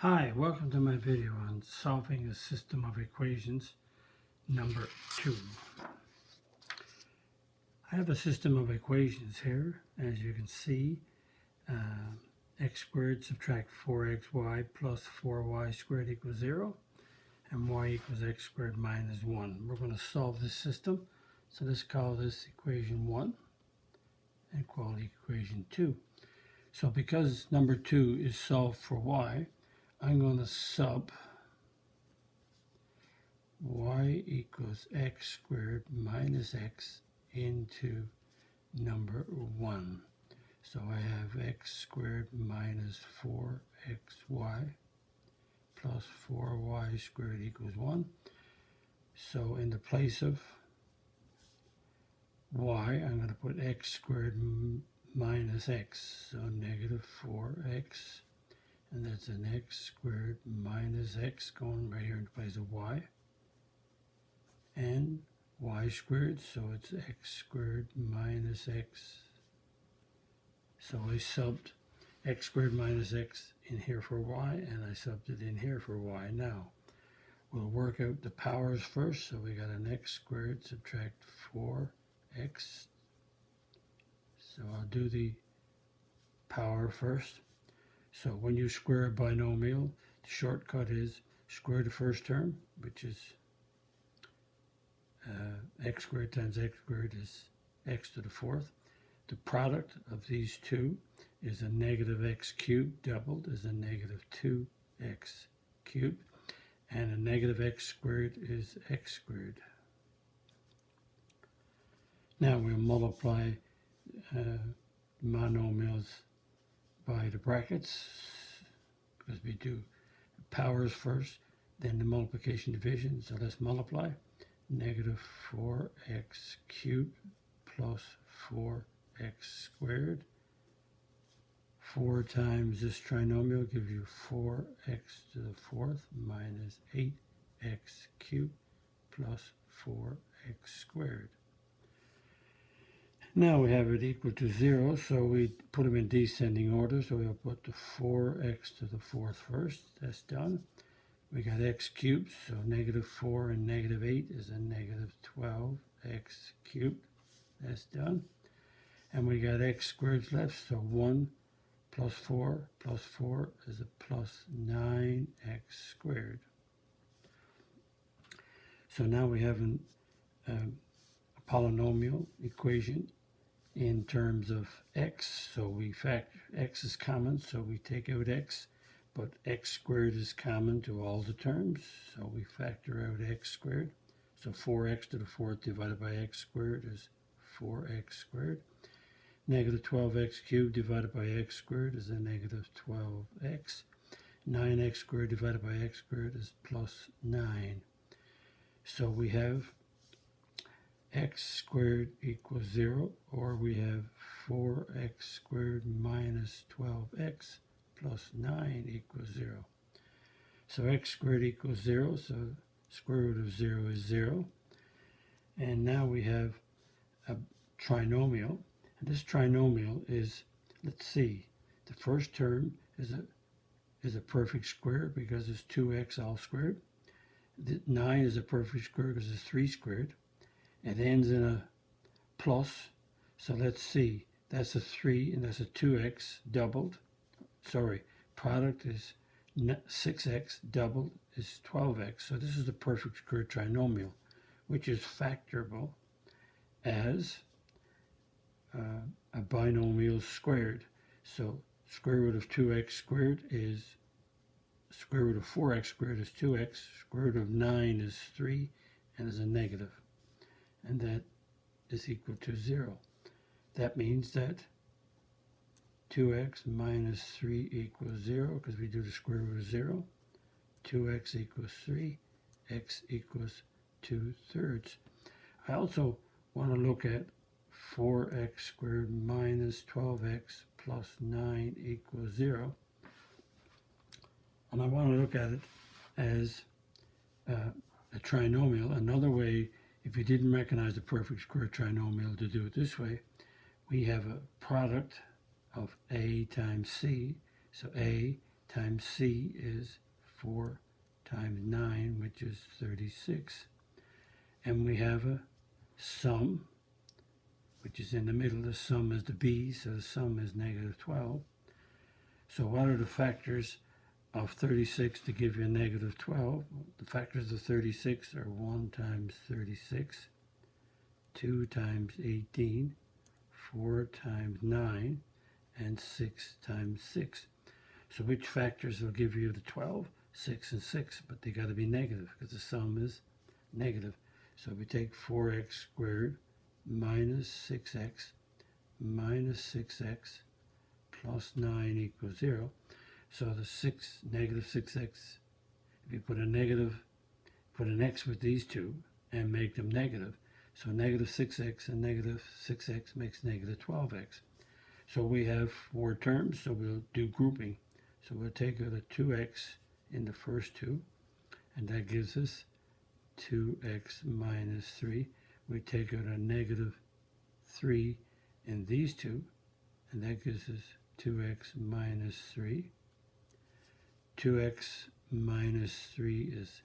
Hi, welcome to my video on solving a system of equations number 2. I have a system of equations here. As you can see, x squared subtract 4xy plus 4y squared equals 0, and y equals x squared minus 1. We're going to solve this system, so let's call this equation 1 and call equation 2. So because number 2 is solved for y, I'm going to sub y equals x squared minus x into number 1. So I have x squared minus 4xy plus 4y squared equals 1. So in the place of y, I'm going to put x squared minus x. So negative 4x, and that's an x squared minus x going right here in place of y. And y squared, so it's x squared minus x. So I subbed x squared minus x in here for y, and I subbed it in here for y. Now, we'll work out the powers first. So we got an x squared subtract 4x. So I'll do the power first. So when you square a binomial, the shortcut is square the first term, which is x squared times x squared is x to the fourth. The product of these two is a negative x cubed doubled is a negative 2x cubed, and a negative x squared is x squared. Now we'll multiply monomials by the brackets, because we do powers first, then the multiplication division. So let's multiply. Negative 4x cubed plus 4x squared. 4 times this trinomial gives you 4x to the fourth minus 8x cubed plus 4x squared. Now we have it equal to 0, so we put them in descending order. So we'll put the 4x to the fourth first. That's done. We got x cubed, so negative 4 and negative 8 is a negative 12x cubed. That's done. And we got x squared left, so 1 plus 4 is a plus 9x squared. So now we have a polynomial equation in terms of x. So we factor x is common, so we take out x. But x squared is common to all the terms, so we factor out x squared. So 4x to the fourth divided by x squared is 4x squared. Negative 12x cubed divided by x squared is a negative 12x. 9x squared divided by x squared is plus 9. So we have x squared equals 0, or we have 4x squared minus 12x plus 9 equals 0. So x squared equals 0, so square root of 0 is 0. And now we have a trinomial. And this trinomial is, let's see, the first term is a perfect square because it's 2x all squared. The 9 is a perfect square because it's 3 squared. It ends in a plus, so let's see, that's a 3 and that's a 2x doubled. Sorry, product is 6x, doubled is 12x. So this is the perfect square trinomial, which is factorable as a binomial squared. So square root of 2x squared is, square root of 4x squared is 2x, square root of 9 is 3, and is a negative. And that is equal to 0. That means that 2x minus 3 equals 0, because we do the square root of 0. 2x equals 3, x equals 2/3. I also want to look at 4x squared minus 12x plus 9 equals 0. And I want to look at it as a trinomial. Another way, if you didn't recognize the perfect square trinomial, to do it this way, we have a product of a times c. So a times c is 4 times 9, which is 36. And we have a sum, which is in the middle. The sum is the b, so the sum is negative 12. So what are the factors of 36 to give you a negative 12? The factors of 36 are 1 times 36, 2 times 18, 4 times 9, and 6 times 6. So which factors will give you the 12? 6 and 6, but they got to be negative because the sum is negative. So we take 4x squared minus 6x minus 6x plus 9 equals 0. So the negative 6x, if you put an x with these two and make them negative, so negative 6x and negative 6x makes negative 12x. So we have 4 terms, so we'll do grouping. So we'll take out a 2x in the first two, and that gives us 2x minus 3. We take out a negative 3 in these two, and that gives us 2x minus 3. 2x minus 3 is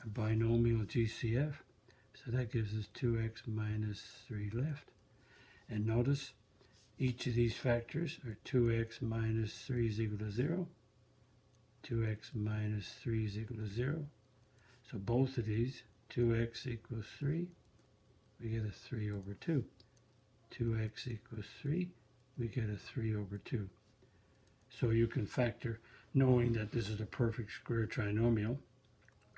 a binomial GCF, so that gives us 2x minus 3 left. And notice each of these factors are 2x minus 3 is equal to 0. 2x minus 3 is equal to 0. So both of these, 2x equals 3, we get a 3 over 2. 2x equals 3, we get a 3 over 2. So you can factor, knowing that this is a perfect square trinomial,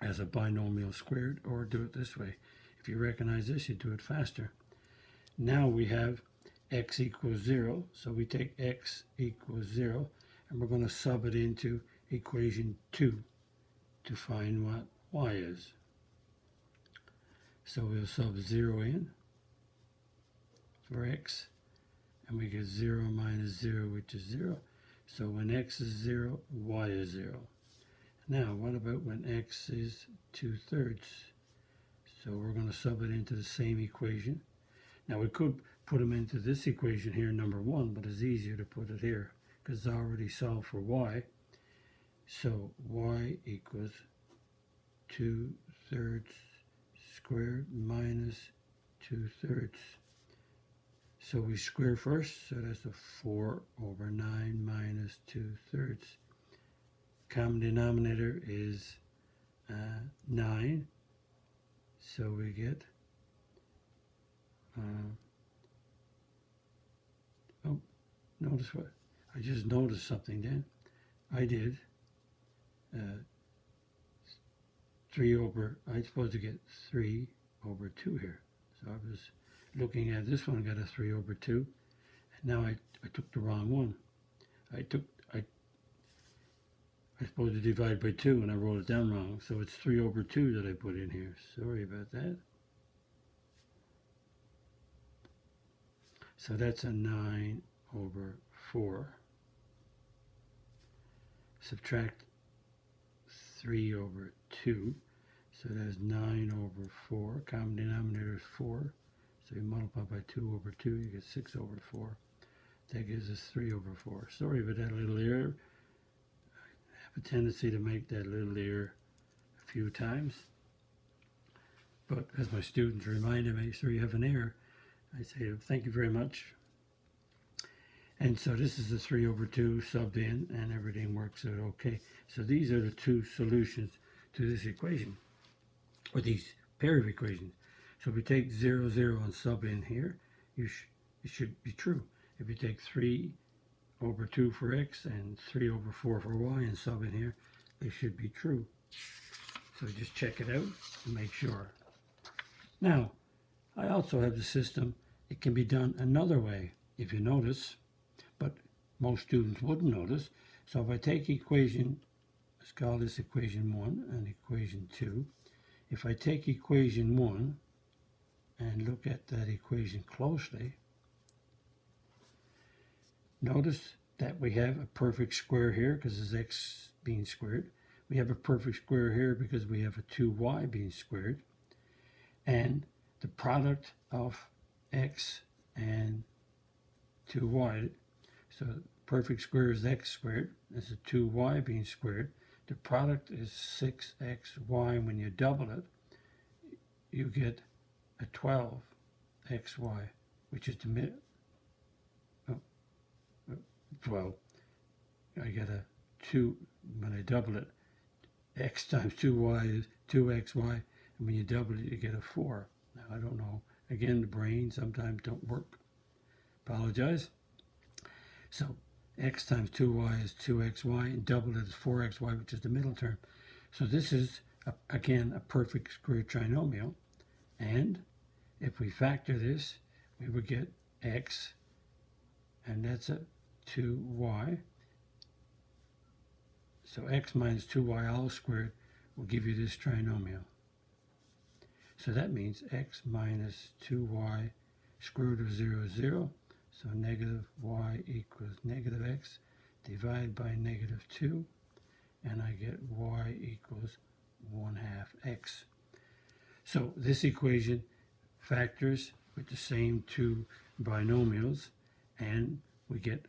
as a binomial squared, or do it this way. If you recognize this, you do it faster. Now we have x equals 0, so we take x equals 0, and we're going to sub it into equation 2 to find what y is. So we'll sub 0 in for x, and we get 0 minus 0, which is 0. So when x is 0, y is 0. Now, what about when x is 2/3? So we're going to sub it into the same equation. Now, we could put them into this equation here, number 1, but it's easier to put it here because it's already solved for y. So y equals 2/3 squared minus 2/3. So we square first, so that's a 4 over 9 minus 2/3. Common denominator is 9, so we get, notice what, I just noticed something then. I did I'm supposed to get 3 over 2 here. So I was looking at this one, got a 3 over 2, and now I took the wrong one. I supposed to divide by 2, and I wrote it down wrong. So it's 3 over 2 that I put in here. Sorry about that. So that's a 9 over 4. Subtract 3 over 2. So that's 9 over 4. Common denominator is 4. So you multiply by 2 over 2, you get 6 over 4. That gives us 3 over 4. Sorry about that little error. I have a tendency to make that little error a few times. But as my students reminded me, sir, you have an error, I say, thank you very much. And so this is the 3 over 2 subbed in, and everything works out okay. So these are the two solutions to this equation, or these pair of equations. So if we take 0, 0 and sub in here, it should be true. If you take 3 over 2 for x and 3 over 4 for y and sub in here, they should be true. So just check it out and make sure. Now, I also have the system. It can be done another way, if you notice, but most students wouldn't notice. So if I take equation, let's call this equation 1 and equation 2. If I take equation 1 and look at that equation closely, notice that we have a perfect square here because it's x being squared. We have a perfect square here because we have a 2y being squared. And the product of x and 2y, so perfect square is x squared. That's a 2y being squared. The product is 6xy. When you double it, you get a 12xy, which is the 12. I get a 2 when I double it. X times 2y is 2xy, and when you double it, you get a 4. Now, I don't know. Again, the brain sometimes don't work. Apologize. So, x times 2y is 2xy, and double it is 4xy, which is the middle term. So this is, again, a perfect square trinomial. And if we factor this, we would get x, and that's a 2y. So x minus 2y all squared will give you this trinomial. So that means x minus 2y square root of 0 is 0. So negative y equals negative x divided by negative 2. And I get y equals 1/2 x. So this equation factors with the same two binomials, and we get,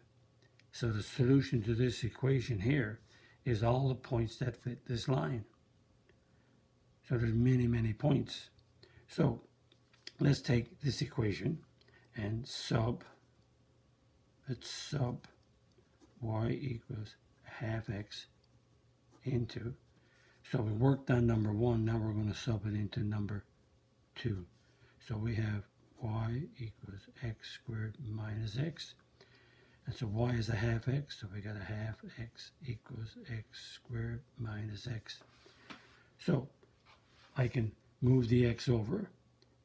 so the solution to this equation here is all the points that fit this line. So there's many, many points. So let's take this equation and let's sub y equals 1/2 x into, so we worked on number 1, now we're going to sub it into number 2. So we have y equals x squared minus x. And so y is 1/2 x, so we got 1/2 x equals x squared minus x. So I can move the x over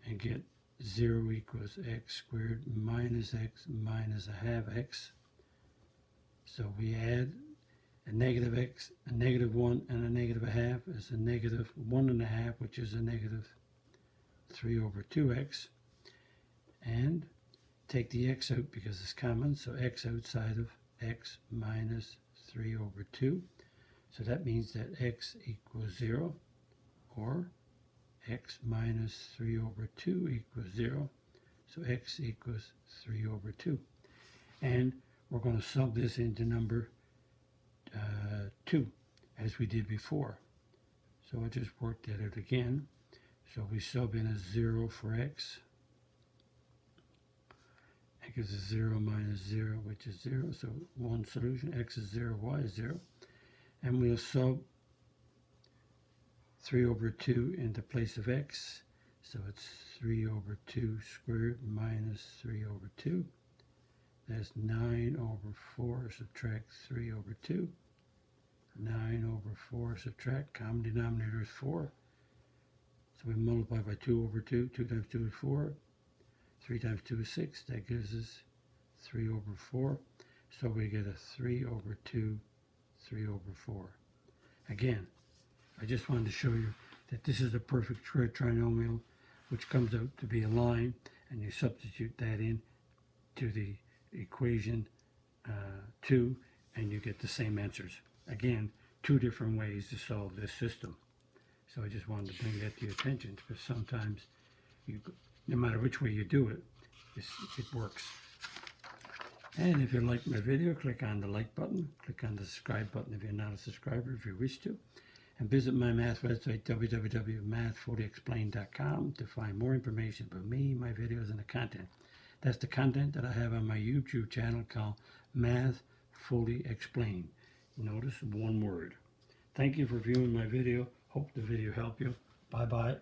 and get 0 equals x squared minus x minus 1/2 x. So we add a negative x, a negative 1, and a negative 1/2 is a negative 1.5, which is a negative 3 over 2x. And take the x out because it's common, so x outside of x minus 3 over 2. So that means that x equals 0, or x minus 3 over 2 equals 0. So x equals 3 over 2. And we're going to sub this into number 2, as we did before. So I just worked that out again. So we sub in a 0 for x. That gives us 0 minus 0, which is 0. So one solution, x is 0, y is 0. And we'll sub 3 over 2 into place of x. So it's 3 over 2 squared minus 3 over 2. That's 9 over 4, subtract 3 over 2. 9 over 4, subtract, common denominator is 4. So we multiply by 2 over 2. 2 times 2 is 4. 3 times 2 is 6. That gives us 3 over 4. So we get a 3 over 2, 3 over 4. Again, I just wanted to show you that this is a perfect square trinomial, which comes out to be a line, and you substitute that in to the equation 2, and you get the same answers. Again, two different ways to solve this system. So I just wanted to bring that to your attention, because sometimes, no matter which way you do it, it works. And if you like my video, click on the like button, click on the subscribe button if you're not a subscriber, if you wish to, and visit my math website, www.mathfullyexplained.com, to find more information about me, my videos, and the content. That's the content that I have on my YouTube channel called Math Fully Explained. Notice one word. Thank you for viewing my video. Hope the video helped you. Bye-bye.